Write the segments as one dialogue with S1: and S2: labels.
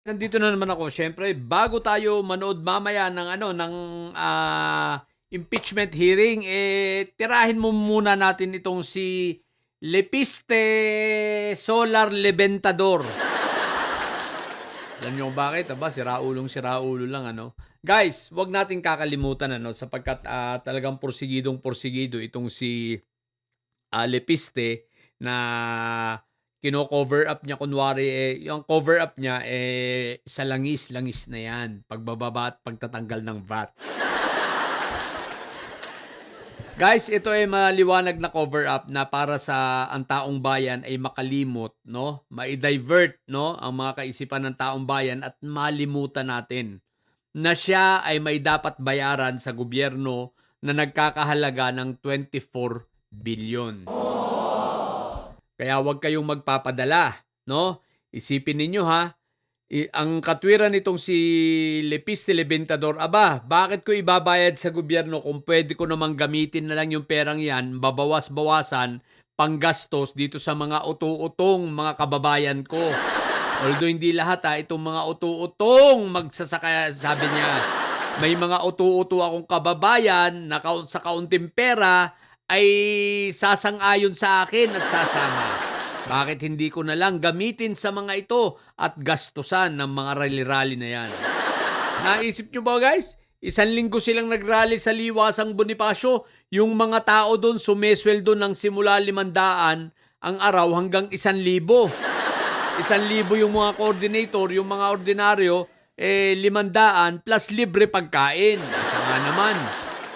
S1: Nandito na naman ako. Siyempre, bago tayo manood mamaya ng impeachment hearing, tirahin mo muna natin itong si Lepiste Solar Leventador. Alam niyo kung bakit? Aba, siraulo lang Guys, wag nating kakalimutan sapagkat talagang porsigidong-porsigido itong si Lepiste na kino-cover up niya kunwari yung cover up niya sa langis na yan, pagbababa at pagtatanggal ng VAT. Guys, ito ay maliwanag na cover up na para sa ang taong bayan ay makalimot, mai-divert, ang mga kaisipan ng taong bayan at malimutan natin na siya ay may dapat bayaran sa gobyerno na nagkakahalaga ng 24 billion. Kaya huwag kayong magpapadala, Isipin ninyo ang katwiran nitong si Lepiste Leventador, bakit ko ibabayad sa gobyerno kung pwede ko namang gamitin na lang yung perang yan, babawas-bawasan, panggastos dito sa mga utu-utong mga kababayan ko. Although hindi lahat itong mga utu-utong magsasaka, sabi niya. May mga utu-uto akong kababayan na sa kaunting pera ay sasang-ayon sa akin at sasama. Bakit hindi ko na lang gamitin sa mga ito at gastusan ng mga rally-rally na yan? Naisip nyo ba guys? 1 linggo silang nagrally sa Liwasang Bonifacio. Yung mga tao doon sumesweldo ng simula 500 ang araw hanggang 1,000. 1,000 yung mga coordinator, yung mga ordinaryo, 500 plus libre pagkain. Isa nga naman.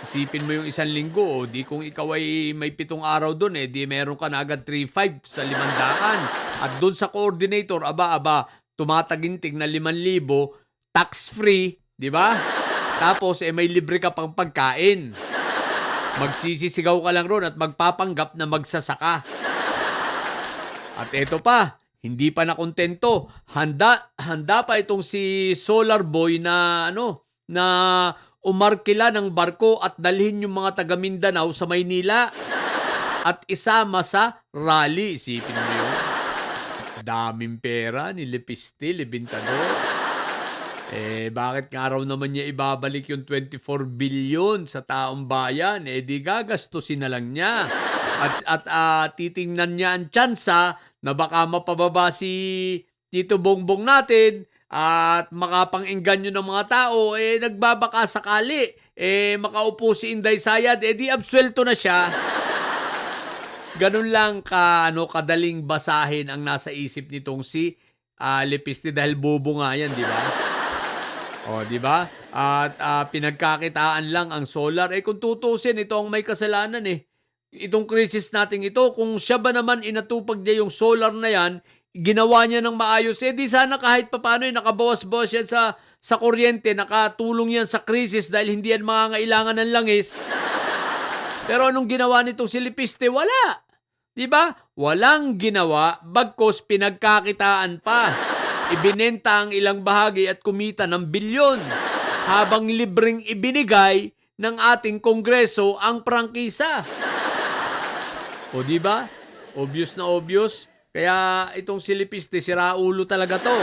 S1: Isipin mo yung 1 linggo, di kung ikaw ay may 7 araw doon, di meron ka na agad 3,500 sa 500. At doon sa coordinator, tumataginting na 5,000, tax-free, di ba? Tapos, may libre ka pang pagkain. Magsisisigaw ka lang ron at magpapanggap na magsasaka. At eto pa, hindi pa nakontento. Handa pa itong si Solar Boy na umarkila ng barko at dalhin yung mga taga Mindanao sa Maynila at isama sa rally. Isipin mo yun. Daming pera ni Lepiste Leventador. Bakit nga raw naman niya ibabalik yung 24 billion sa taong bayan? Di gagastusin na lang niya. At titingnan niya ang tsansa na baka mapababa si Tito Bongbong natin at makapang-engganyo ng mga tao, nagbabaka sakali, makaupo si Inday Sayad, di absuelto na siya. Ganun lang kadaling basahin ang nasa isip nitong si Lepiste dahil bobo nga yan, di ba? Di ba? At pinagkakitaan lang ang solar. Kung tutusin, ito ang may kasalanan Itong krisis natin ito, kung siya ba naman inatupag niya yung solar na yan, ginawa niya ng maayos, di sana kahit papaano nakabawas-bawas yan sa kuryente, nakatulong yan sa krisis dahil hindi yan mangangailangan ng langis. Pero anong ginawa nitong si Lepiste? Wala. Diba? Walang ginawa, bagkos pinagkakitaan pa. Ibinenta ang ilang bahagi at kumita ng bilyon. Habang libreng ibinigay ng ating kongreso ang prangkisa. O diba? Obvious na obvious. Kaya itong si Lepiste, siraulo talaga to.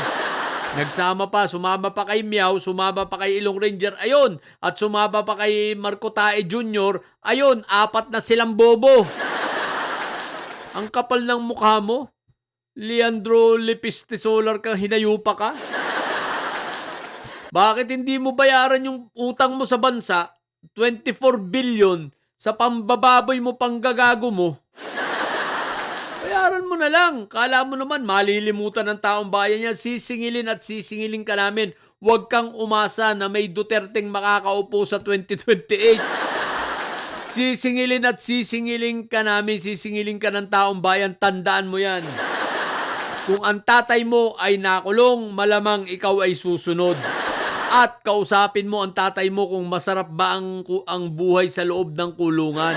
S1: Sumama pa kay Miao, sumama pa kay Ilong Ranger, ayun. At sumama pa kay Marco Tae Jr., ayun, 4 na silang bobo. Ang kapal ng mukha mo. Leandro Lepiste Solar ka, hinayupa ka. Bakit hindi mo bayaran yung utang mo sa bansa, 24 billion, sa pambababoy mo panggagago mo? Bayaran mo na lang. Kala mo naman malilimutan ng taong bayan niya. Sisingilin at sisingilin ka namin. Huwag kang umasa na may Duterteng makakaupo sa 2028. Sisingilin at sisingilin ka namin. Sisingilin ka ng taong bayan. Tandaan mo yan. Kung ang tatay mo ay nakulong, malamang ikaw ay susunod. At kausapin mo ang tatay mo kung masarap ba ang buhay sa loob ng kulungan.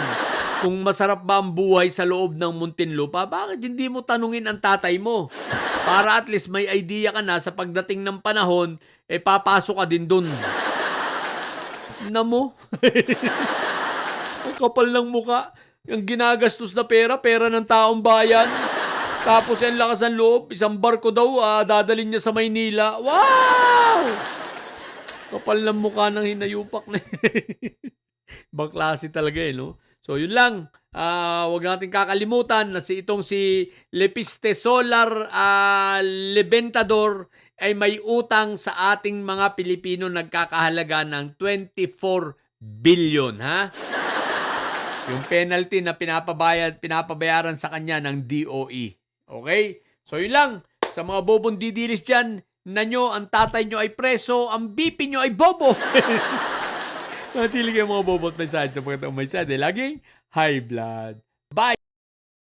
S1: Kung masarap ba ang buhay sa loob ng Muntinlupa, bakit hindi mo tanungin ang tatay mo? Para at least may idea ka na sa pagdating ng panahon, papasok ka din dun. Mo? Ang kapal ng muka. Yung ginagastos na pera ng taong bayan. Tapos ang lakas ng loob, isang barko daw, dadalhin niya sa Maynila. Wow! Kapal ng mukha ng hinayupak na ibang klase talaga no? So yun lang, wag natin kakalimutan na si Lepiste Solar Leventador ay may utang sa ating mga Pilipino nagkakahalaga ng 24 billion, ha? Yung penalty na pinapabayaran sa kanya ng DOE. Okay? So yun lang, sa mga bobong didilis dyan, na nyo, ang tatay nyo ay preso, ang BP nyo ay bobo. Matili kayo mga bobo at may side sapagkat ang may side ay laging high blood. Bye!